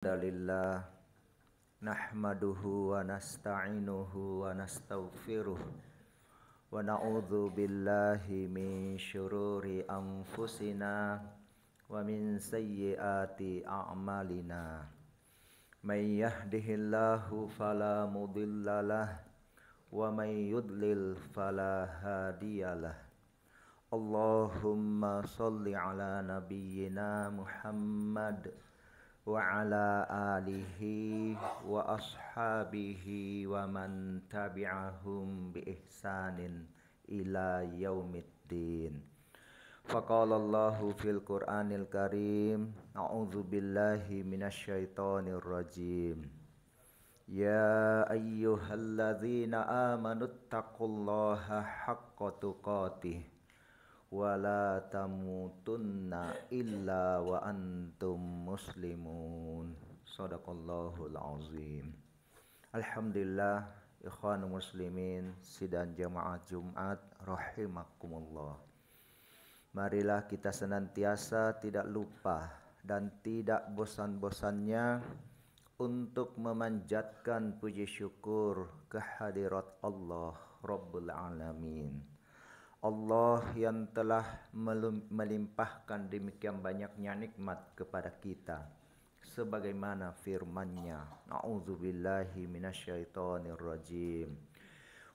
Alhamdulillah nahmaduhu wa nasta'inuhu wa nastaghfiruh wa na'udzu billahi min syururi anfusina wa min sayyiati a'malina may yahdihillahu fala mudhillalah wa may yudlil fala hadiyalah. Allahumma shalli ala nabiyyina Muhammad wa ala alihi wa ashabihi wa man tabi'ahum bi ihsanin ila yaumiddin. Faqala Allahu fil Qur'anil Karim, a'udzu billahi minasyaitonir rajim. Ya ayyuhalladzina amanuttaqullaha haqqa tuqatih wa la tamutunna illa wa antum muslimun. Shadaqallahul azim. Alhamdulillah, ikhwan muslimin sidang jamaah Jumat rahimakumullah. Marilah kita senantiasa tidak lupa dan tidak bosan-bosannya untuk memanjatkan puji syukur kehadirat Allah Rabbul Alamin. Allah yang telah melimpahkan demikian banyaknya nikmat kepada kita, sebagaimana firman-Nya, a'udzubillahi minasyaitonir rajim,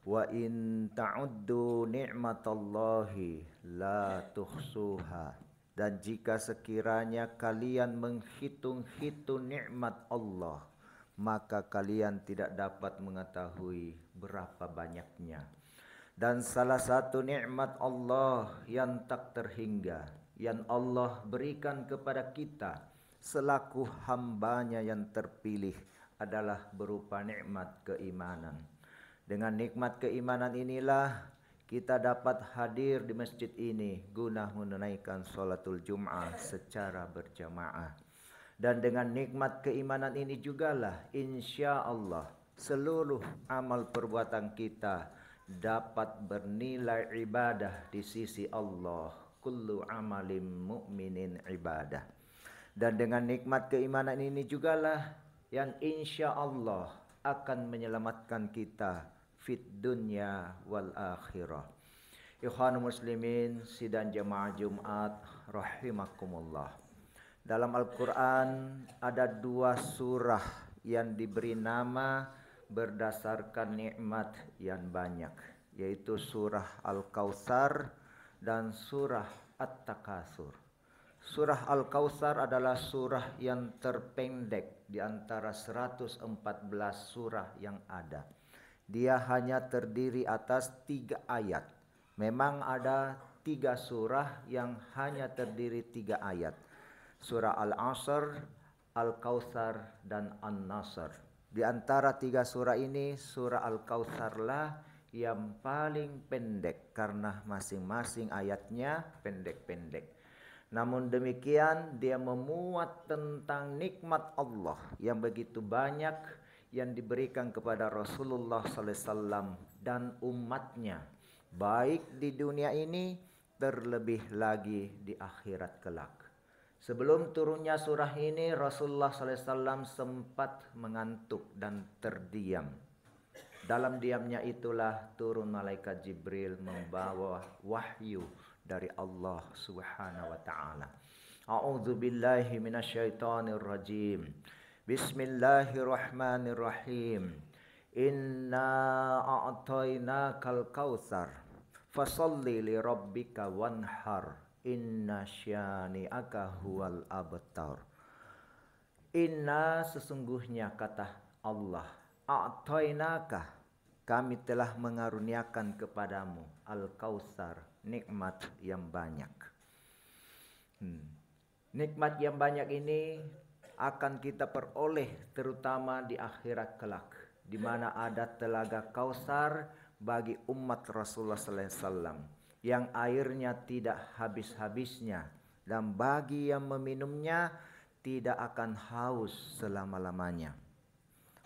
wa in ta'uddu ni'matallahi la tuhsuha. Dan jika sekiranya kalian menghitung-hitung nikmat Allah, maka kalian tidak dapat mengetahui berapa banyaknya. Dan salah satu nikmat Allah yang tak terhingga, yang Allah berikan kepada kita selaku hambanya yang terpilih adalah berupa nikmat keimanan. Dengan nikmat keimanan inilah kita dapat hadir di masjid ini guna menunaikan sholatul Jum'ah secara berjamaah. Dan dengan nikmat keimanan ini jugalah insya Allah seluruh amal perbuatan kita dapat bernilai ibadah di sisi Allah. Kullu amalim mu'minin ibadah. Dan dengan nikmat keimanan ini jugalah yang insya Allah akan menyelamatkan kita fit dunya wal akhirah. Ikhwan muslimin sidang jamaah Jumat rahimakumullah. Dalam Al-Quran ada dua surah yang diberi nama berdasarkan nikmat yang banyak, yaitu surah Al-Kautsar dan surah At-Takatsur. Surah Al-Kautsar adalah surah yang terpendek di antara 114 surah yang ada. Dia hanya terdiri atas 3 ayat. Memang ada 3 surah yang hanya terdiri 3 ayat. Surah Al-Asr, Al-Kautsar, dan An-Nasr. Di antara 3 surah ini, surah Al-Kautsarlah yang paling pendek karena masing-masing ayatnya pendek-pendek. Namun demikian dia memuat tentang nikmat Allah yang begitu banyak yang diberikan kepada Rasulullah SAW dan umatnya, baik di dunia ini terlebih lagi di akhirat kelak. Sebelum turunnya surah ini, Rasulullah SAW sempat mengantuk dan terdiam. Dalam diamnya itulah turun malaikat Jibril membawa wahyu dari Allah Subhanahu wa taala. A'udzu billahi minasyaitonir rajim. Bismillahirrahmanirrahim. Inna a'tainakal kautsar fasholli li rabbika wanhar. Inna syani'aka huwal abtar. Inna sesungguhnya kata Allah, a'tainaka kami telah mengaruniakan kepadamu al-kautsar, nikmat yang banyak. Nikmat yang banyak ini akan kita peroleh terutama di akhirat kelak, di mana ada telaga Kautsar bagi umat Rasulullah SAW yang airnya tidak habis-habisnya, dan bagi yang meminumnya tidak akan haus selama-lamanya.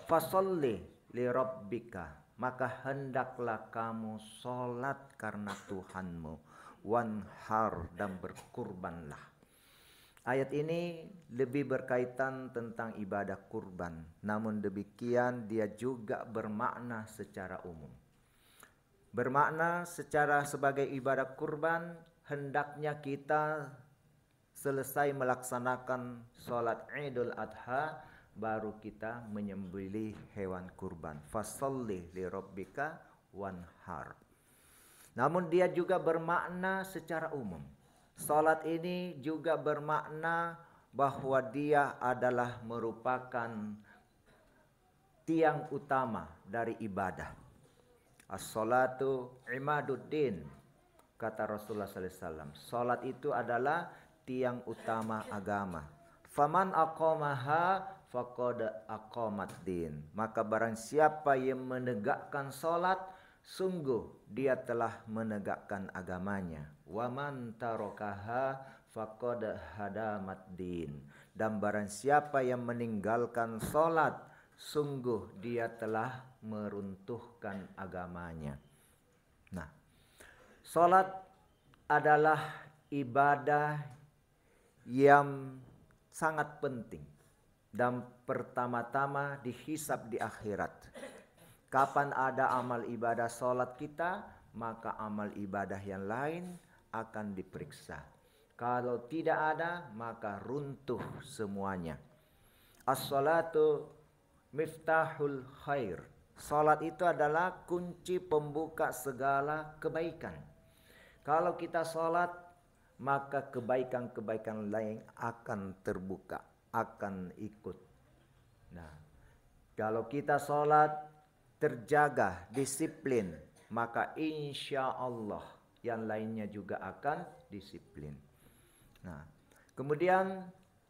Fasholli li rabbika, maka hendaklah kamu sholat karena Tuhanmu, wanhar, dan berkurbanlah. Ayat ini lebih berkaitan tentang ibadah kurban. Namun demikian dia juga bermakna secara umum. Bermakna secara sebagai ibadah kurban, hendaknya kita selesai melaksanakan sholat Idul Adha, baru kita menyembelih hewan kurban. Fasalli li rabbika wanhar. Namun dia juga bermakna secara umum. Salat ini juga bermakna bahwa dia adalah merupakan tiang utama dari ibadah. As-salatu imaduddin, kata Rasulullah sallallahu alaihi wasallam. Salat itu adalah tiang utama agama. Faman aqamaha faqad aqamat din. Maka barang siapa yang menegakkan salat, sungguh dia telah menegakkan agamanya. Wa man tarakaha faqad hadamat din. Dan barang siapa yang meninggalkan salat, sungguh dia telah meruntuhkan agamanya. Nah, salat adalah ibadah yang sangat penting dan pertama-tama dihisab di akhirat. Kapan ada amal ibadah salat kita, maka amal ibadah yang lain akan diperiksa. Kalau tidak ada, maka runtuh semuanya. As-salatu miftahul khair. Salat itu adalah kunci pembuka segala kebaikan. Kalau kita salat, maka kebaikan-kebaikan lain akan terbuka, akan ikut. Nah, kalau kita salat terjaga, disiplin, maka insya Allah yang lainnya juga akan disiplin. Nah, kemudian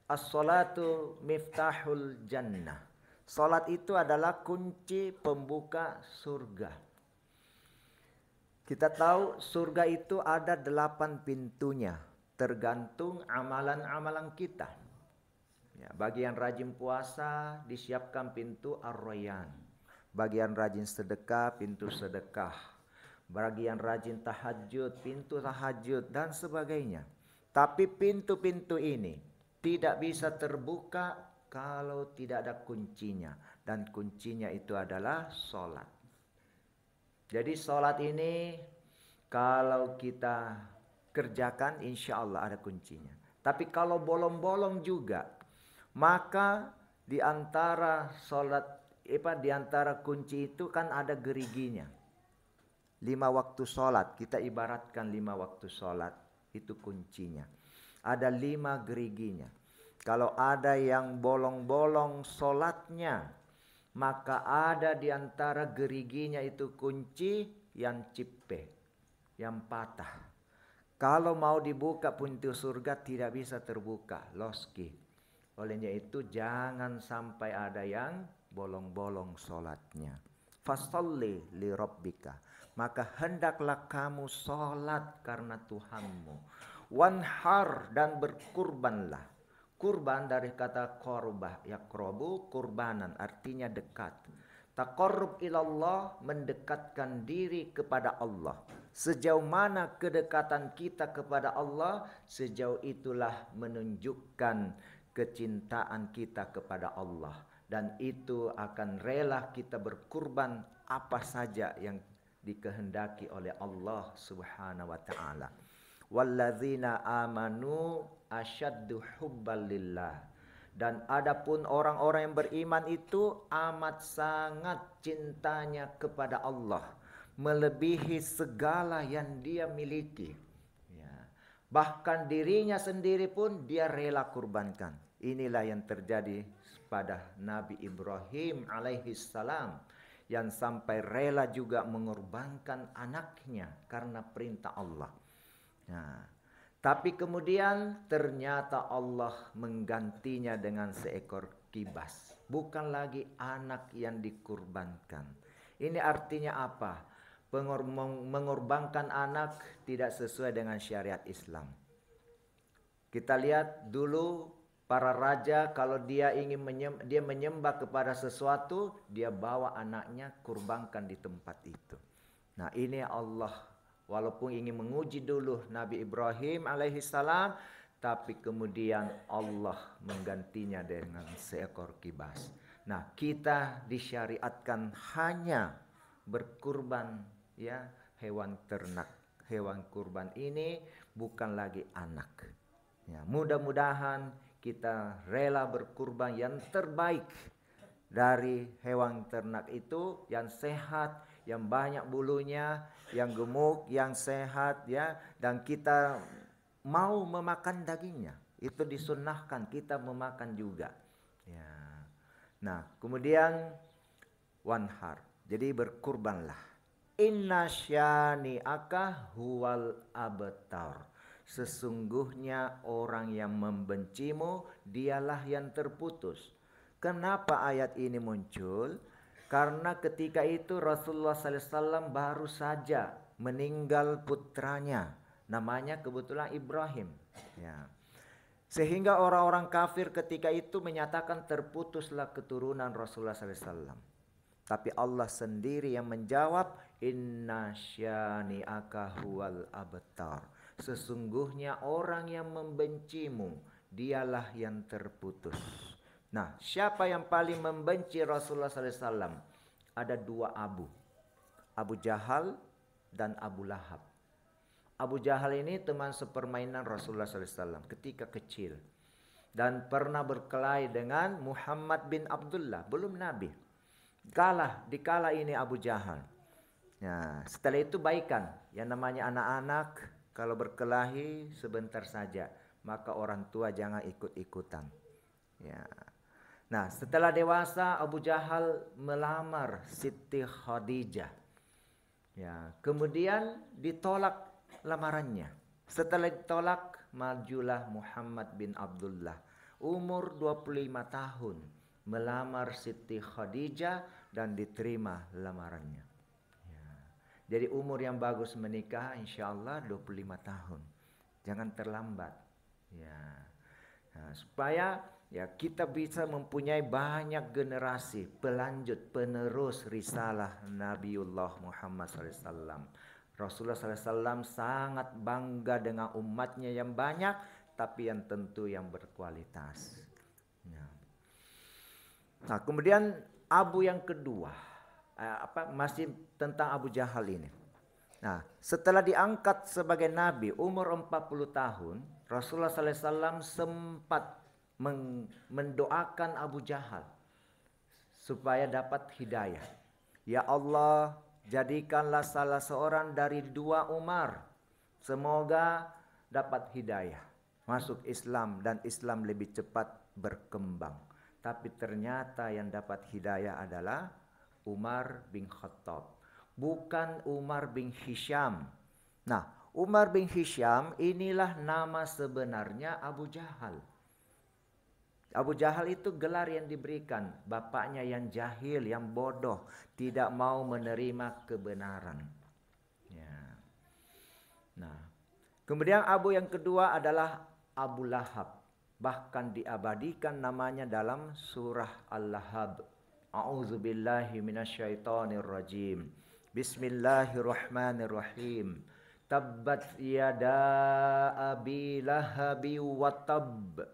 as-salatu miftahul jannah. Salat itu adalah kunci pembuka surga. Kita tahu surga itu ada 8 pintunya, tergantung amalan-amalan kita. Ya, bagi yang rajin puasa disiapkan pintu Ar-Rayyan. Bagi yang rajin sedekah, pintu sedekah. Bagi yang rajin tahajud, pintu tahajud, dan sebagainya. Tapi pintu-pintu ini tidak bisa terbuka kalau tidak ada kuncinya. Dan kuncinya itu adalah sholat. Jadi sholat ini kalau kita kerjakan insya Allah ada kuncinya. Tapi kalau bolong-bolong juga, maka di antara di antara kunci itu kan ada geriginya. 5 waktu sholat, kita ibaratkan 5 waktu sholat, itu kuncinya. Ada 5 geriginya. Kalau ada yang bolong-bolong sholatnya, maka ada di antara geriginya itu kunci yang cipe, yang patah. Kalau mau dibuka pintu surga tidak bisa terbuka, loski. Olehnya itu jangan sampai ada yang bolong-bolong sholatnya. Fasalli li rabbika. Maka hendaklah kamu sholat karena Tuhanmu. Wanhar, dan berkurbanlah. Kurban dari kata korbah, yakrobu, kurbanan, artinya dekat. Taqarrub ilallah, mendekatkan diri kepada Allah. Sejauh mana kedekatan kita kepada Allah, sejauh itulah menunjukkan kecintaan kita kepada Allah. Dan itu akan rela kita berkurban apa saja yang dikehendaki oleh Allah Subhanahu wa ta'ala. Walladzina amanu asyaddu hubban lillah. Dan adapun orang-orang yang beriman itu amat sangat cintanya kepada Allah, melebihi segala yang dia miliki. Ya. Bahkan dirinya sendiri pun dia rela kurbankan. Inilah yang terjadi pada Nabi Ibrahim alaihissalam, yang sampai rela juga mengorbankan anaknya karena perintah Allah. Nah, tapi kemudian ternyata Allah menggantinya dengan seekor kibas. Bukan lagi anak yang dikurbankan. Ini artinya apa? Mengorbankan anak tidak sesuai dengan syariat Islam. Kita lihat dulu para raja kalau dia ingin menyembah kepada sesuatu, dia bawa anaknya kurbankan di tempat itu. Nah, ini Allah walaupun ingin menguji dulu Nabi Ibrahim alaihissalam, tapi kemudian Allah menggantinya dengan seekor kibas. Nah, kita disyariatkan hanya berkurban ya hewan ternak. Hewan kurban ini bukan lagi anak. Ya, mudah-mudahan kita rela berkurban yang terbaik dari hewan ternak itu, yang sehat, yang banyak bulunya, yang gemuk, yang sehat ya, dan kita mau memakan dagingnya. Itu disunnahkan kita memakan juga. Ya. Nah, kemudian wanhar. Jadi berkurbanlah. Inna syani'aka huwal abtar. Sesungguhnya orang yang membencimu dialah yang terputus. Kenapa ayat ini muncul? Karena ketika itu Rasulullah SAW baru saja meninggal putranya. Namanya kebetulan Ibrahim. Ya. Sehingga orang-orang kafir ketika itu menyatakan terputuslah keturunan Rasulullah SAW. Tapi Allah sendiri yang menjawab, Inna syani'aka huwal abtar. Sesungguhnya orang yang membencimu, dialah yang terputus. Nah, siapa yang paling membenci Rasulullah SAW? Ada dua Abu. Abu Jahal dan Abu Lahab. Abu Jahal ini teman sepermainan Rasulullah SAW ketika kecil. Dan pernah berkelahi dengan Muhammad bin Abdullah, belum Nabi. Dikala ini Abu Jahal. Nah, setelah itu baikan. Yang namanya anak-anak kalau berkelahi sebentar saja. Maka orang tua jangan ikut-ikutan. Ya. Nah, setelah dewasa Abu Jahal melamar Siti Khadijah. Ya, kemudian ditolak lamarannya. Setelah ditolak, majulah Muhammad bin Abdullah. Umur 25 tahun. Melamar Siti Khadijah dan diterima lamarannya. Ya. Jadi umur yang bagus menikah insya Allah 25 tahun. Jangan terlambat. Ya. Nah, supaya ya kita bisa mempunyai banyak generasi pelanjut penerus risalah Nabiullah Muhammad SAW. Rasulullah SAW sangat bangga dengan umatnya yang banyak, tapi yang tentu yang berkualitas. Nah, kemudian Abu yang kedua, masih tentang Abu Jahal ini. Nah, setelah diangkat sebagai nabi umur 40 tahun, Rasulullah SAW sempat mendoakan Abu Jahal supaya dapat hidayah. Ya Allah, jadikanlah salah seorang dari dua Umar. Semoga dapat hidayah, masuk Islam dan Islam lebih cepat berkembang. Tapi ternyata yang dapat hidayah adalah Umar bin Khattab, bukan Umar bin Hisham. Nah, Umar bin Hisham inilah nama sebenarnya Abu Jahal. Abu Jahal itu gelar yang diberikan, bapaknya yang jahil, yang bodoh, tidak mau menerima kebenaran. Ya. Nah, kemudian Abu yang kedua adalah Abu Lahab. Bahkan diabadikan namanya dalam surah Al-Lahab. A'udzubillahi minasyaitonirrajim. Bismillahirrahmanirrahim. Tabbat yada abi lahabi wa tab.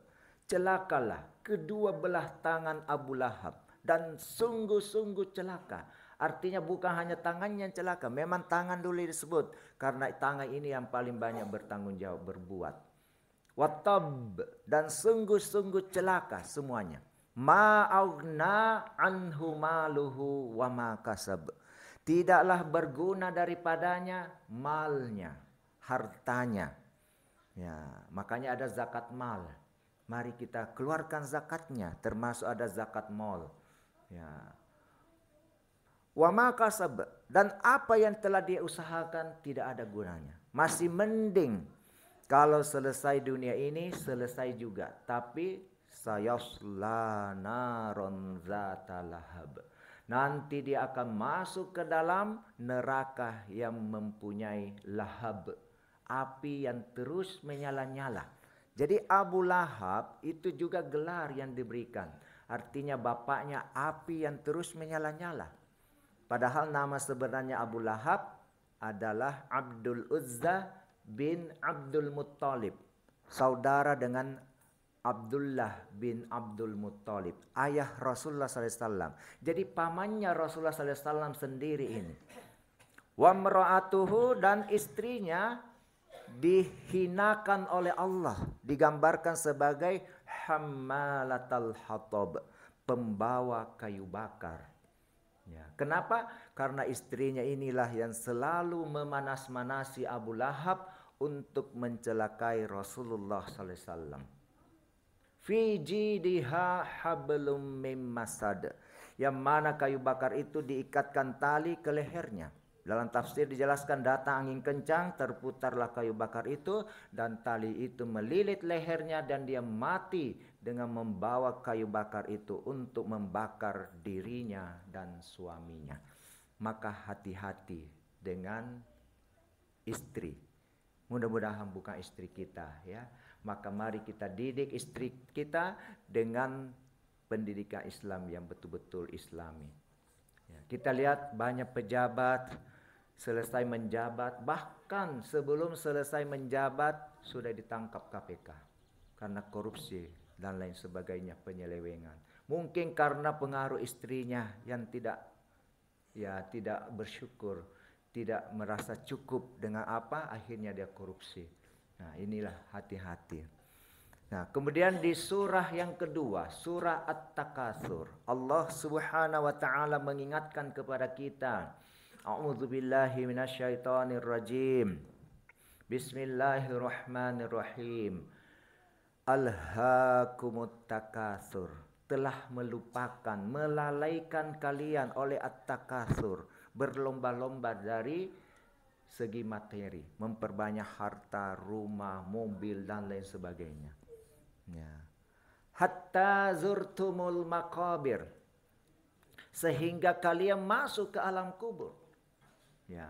Celakalah kedua belah tangan Abu Lahab. Dan sungguh-sungguh celaka. Artinya bukan hanya tangannya yang celaka. Memang tangan dulu disebut. Karena tangan ini yang paling banyak bertanggung jawab berbuat. Watab, dan sungguh-sungguh celaka semuanya. Ma'aghna anhu maluhu wa ma kasab. Tidaklah berguna daripadanya malnya, hartanya. Ya, makanya ada zakat mal. Mari kita keluarkan zakatnya, termasuk ada zakat mal. Ya. Wa ma kasab, dan apa yang telah dia usahakan tidak ada gunanya. Masih mending kalau selesai dunia ini, selesai juga. Tapi sayasla naron zata lahab. Nanti dia akan masuk ke dalam neraka yang mempunyai lahab. Api yang terus menyala-nyala. Jadi Abu Lahab itu juga gelar yang diberikan. Artinya bapaknya api yang terus menyala-nyala. Padahal nama sebenarnya Abu Lahab adalah Abdul Uzza bin Abdul Muttalib. saudara dengan Abdullah bin Abdul Muttalib, ayah Rasulullah SAW. Jadi pamannya Rasulullah SAW sendiri ini. Wa mra'atuhu, dan istrinya dihinakan oleh Allah, digambarkan sebagai hammalatal hatab, pembawa kayu bakar. Ya, kenapa? Karena istrinya inilah yang selalu memanas-manasi Abu Lahab untuk mencelakai Rasulullah SAW. Fi jidiha hablum mim masad, yang mana kayu bakar itu diikatkan tali ke lehernya. Dalam tafsir dijelaskan, datang angin kencang, terputarlah kayu bakar itu, dan tali itu melilit lehernya, dan dia mati dengan membawa kayu bakar itu untuk membakar dirinya dan suaminya. Maka hati-hati dengan istri. Mudah-mudahan bukan istri kita, ya. Maka mari kita didik istri kita dengan pendidikan Islam yang betul-betul Islami. Ya, kita lihat banyak pejabat selesai menjabat, bahkan sebelum selesai menjabat sudah ditangkap KPK karena korupsi dan lain sebagainya, penyelewengan. Mungkin karena pengaruh istrinya yang tidak bersyukur, tidak merasa cukup dengan apa, akhirnya dia korupsi. Nah, inilah hati-hati. Nah, kemudian di surah yang kedua, surah At-Takatsur, Allah Subhanahu wa taala mengingatkan kepada kita, a'udzubillahi minasyaitonirrajim. Bismillahirrahmanirrahim. Alhaakumut takatsur, telah melupakan, melalaikan kalian oleh at-takatsur, berlomba-lomba dari segi materi, memperbanyak harta, rumah, mobil, dan lain sebagainya. Ya. Hatta zurtumul maqabir, sehingga kalian masuk ke alam kubur. Ya.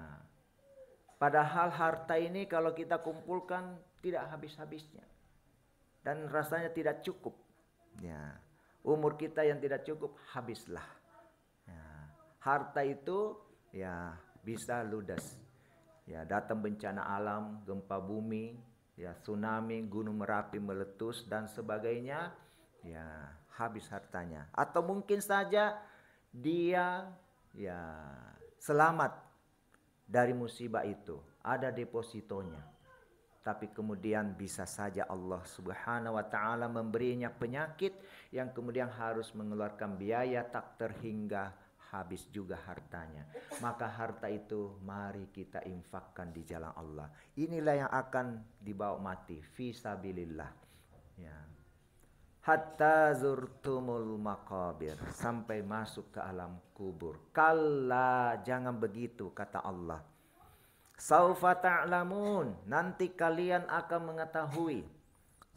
Padahal harta ini kalau kita kumpulkan tidak habis-habisnya, dan rasanya tidak cukup. Ya. Umur kita yang tidak cukup, habislah. Ya. Harta itu ya bisa ludes. Ya, datang bencana alam, gempa bumi, ya tsunami, gunung Merapi meletus dan sebagainya, ya habis hartanya. Atau mungkin saja dia ya selamat dari musibah itu, ada depositonya. Tapi kemudian bisa saja Allah Subhanahu wa taala memberinya penyakit yang kemudian harus mengeluarkan biaya tak terhingga, habis juga hartanya. Maka harta itu mari kita infakkan di jalan Allah. Inilah yang akan dibawa mati fi sabilillah. Ya. Hatta zurtumul maqabir, sampai masuk ke alam kubur. Kalla, jangan begitu kata Allah. Saufa ta'lamun, nanti kalian akan mengetahui.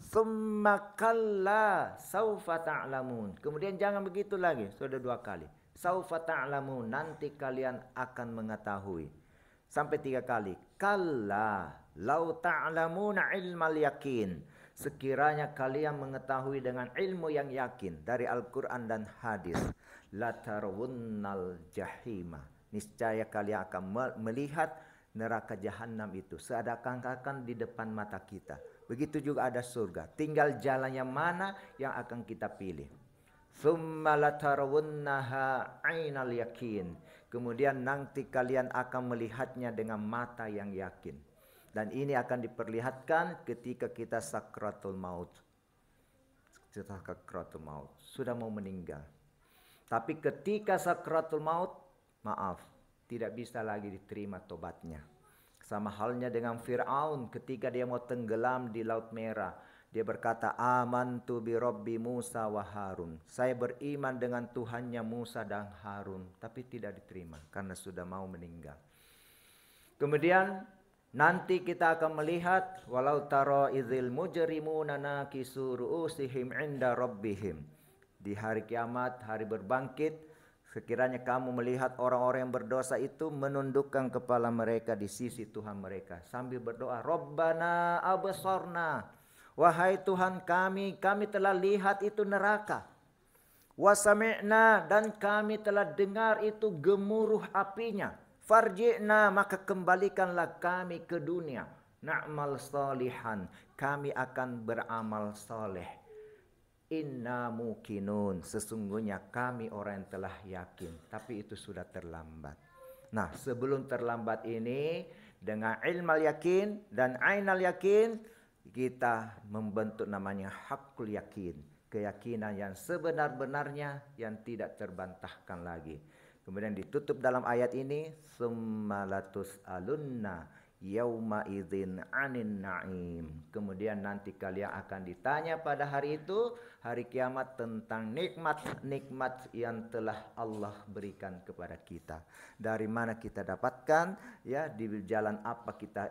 Summa kalla saufa ta'lamun. Kemudian jangan begitu lagi, sudah 2 kali. Saufa ta'lamun, nanti kalian akan mengetahui. Sampai 3 kali. Kalla lau ta'lamuna ilmal yakin, sekiranya kalian mengetahui dengan ilmu yang yakin dari Al-Quran dan hadis, latarawunnal jahima, niscaya kalian akan melihat neraka jahanam itu seakan-akan di depan mata kita. Begitu juga ada surga, tinggal jalan yang mana yang akan kita pilih. Tsumma latarawunnaha 'ainal yakin, kemudian nanti kalian akan melihatnya dengan mata yang yakin. Dan ini akan diperlihatkan ketika kita sakratul maut. Sakratul maut, sudah mau meninggal. Tapi ketika sakratul maut, maaf, tidak bisa lagi diterima tobatnya. Sama halnya dengan Fir'aun ketika dia mau tenggelam di Laut Merah. Dia berkata, amantu bi Rabbi Musa wa Harun. Saya beriman dengan Tuhannya Musa dan Harun. Tapi tidak diterima karena sudah mau meninggal. Kemudian nanti kita akan melihat, walau tara idzil mujrimuna nakisu ru'usihim 'inda rabbihim. Di hari kiamat, hari berbangkit, sekiranya kamu melihat orang-orang yang berdosa itu menundukkan kepala mereka di sisi Tuhan mereka sambil berdoa, Rabbana absarna, wahai Tuhan kami telah lihat itu neraka. Wa sami'na, dan kami telah dengar itu gemuruh apinya. Farji'na, maka kembalikanlah kami ke dunia. na'mal salihan, kami akan beramal soleh. Inna mukinun, sesungguhnya kami orang yang telah yakin, tapi itu sudah terlambat. Nah, sebelum terlambat ini, dengan ilmal yakin dan ainal yakin, kita membentuk namanya hakul yakin, keyakinan yang sebenar-benarnya yang tidak terbantahkan lagi. Kemudian ditutup dalam ayat ini, summalatus alunna yauma idzin anin naim. Kemudian nanti kalian akan ditanya pada hari itu, hari kiamat, tentang nikmat-nikmat yang telah Allah berikan kepada kita. Dari mana kita dapatkan, ya, di jalan apa kita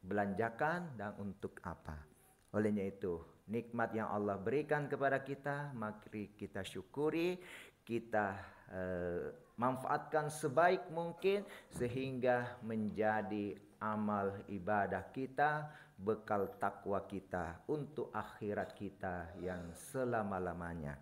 belanjakan dan untuk apa. Olehnya itu, nikmat yang Allah berikan kepada kita, mari kita syukuri, kita manfaatkan sebaik mungkin sehingga menjadi amal ibadah kita, bekal takwa kita untuk akhirat kita yang selama-lamanya.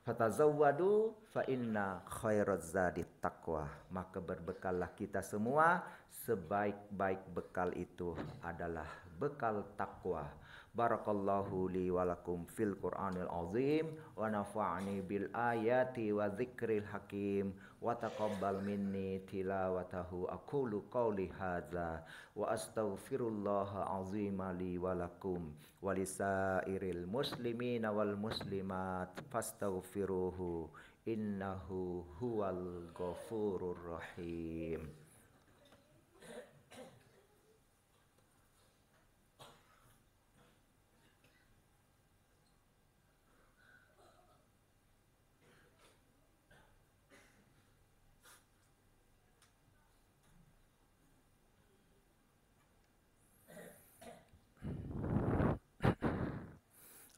Fatazawwadu fa inna khairaz zadi taqwa. Maka berbekallah kita semua, sebaik-baik bekal itu adalah bekal takwa. Barakallahu li walakum fil Qur'anil azim wa nafa'ani bil ayati wa dzikril hakim wa taqabbal minni tilawatahu. Aqulu qawli hadza wa astaghfirullaha azima li walakum wa lisairil muslimina wal muslimat fastaghfiruhu innahu huwal ghafurur rahim.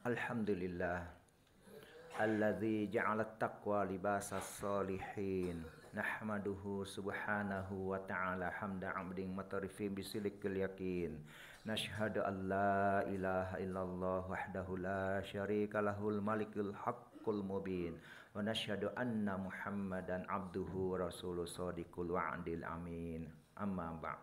Alhamdulillah alladzi ja'ala at-taqwa libasas solihin. Nahmaduhu subhanahu wa ta'ala hamda 'abdin mutarifin bisilikil yakin. Nashhadu an la ilaha illallah wahdahu la syarika lahul malikul haqqul mubin. Wa nashhadu anna Muhammadan 'abduhu wa rasuluhu shadiqul wa'dil amin. Amma ba'd.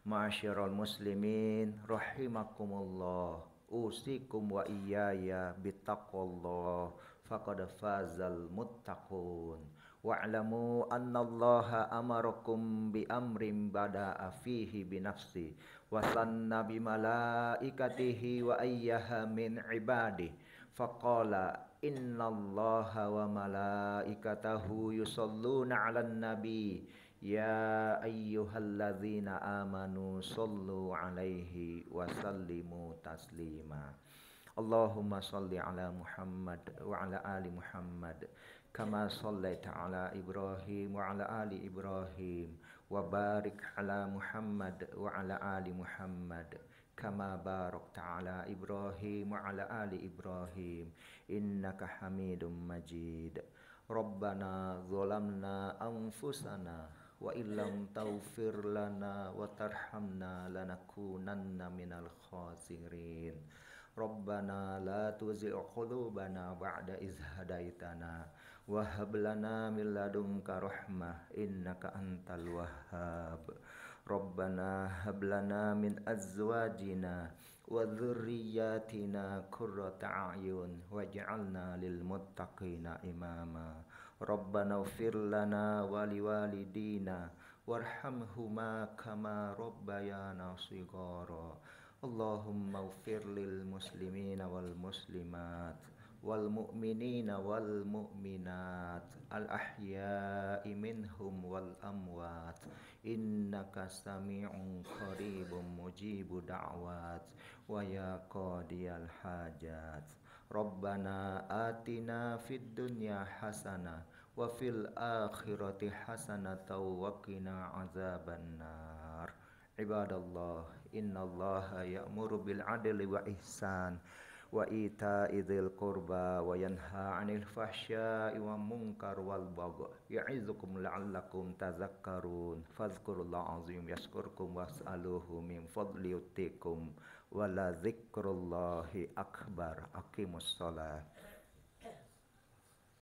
Ma'asyiral muslimin rahimakumullah. Usikum wa iyaya bittaqwallah faqad fazal muttaqun. Wa'lamu annallaha amarakum bi amrin bada'a fihi bi nafsi wa sanna bi malaikatihi wa ayyaha min ibadihi faqala innallaha wa malaikatahu yusalluna 'alan nabi. Ya ayyuhalladzina amanu sallu alaihi wa sallimu taslima. Allahumma salli ala Muhammad wa ala ali Muhammad kama sallaita ala Ibrahim wa ala ali Ibrahim wa barik ala Muhammad wa ala ali Muhammad kama barakta ala Ibrahim wa ala ali Ibrahim innaka Hamidum Majid. Rabbana zalamna anfusana wa illam taghfir lana wa tarhamna lanakunanna minal khasirin. Rabbana la tuzigh qulubana ba'da iz hadaitana wa hab lana min ladunka rahmah innaka antal wahhab. Rabbana hab lana min azwajina wa dhurriyyatina qurrata a'yun waj'alna lil muttaqina imama. Rabbana ighfir lana wa liwalidina warhamhuma kama rabbayana shighara. Allahumma ighfir lil muslimina wal muslimat wal mu'minina wal mu'minat al ahya'i minhum wal amwat innaka sami'un qaribun mujibu da'wat wa ya qadiyal hajat. Rabbana atina fid dunya hasanah wa fil akhirati hasanatan wa qina azabannar. Ibadallah, innallaha ya'muru bil adli wa ihsan wa ita'i dzil qurba wa yanha 'anil fahsya'i wal munkar wal baghi ya'izukum la'allakum tadhakkarun. Fadhkurullaha azim yashkurkum was'aluhu min fadli yutikum wala dzikrullahi akbar. Aqimus shalah.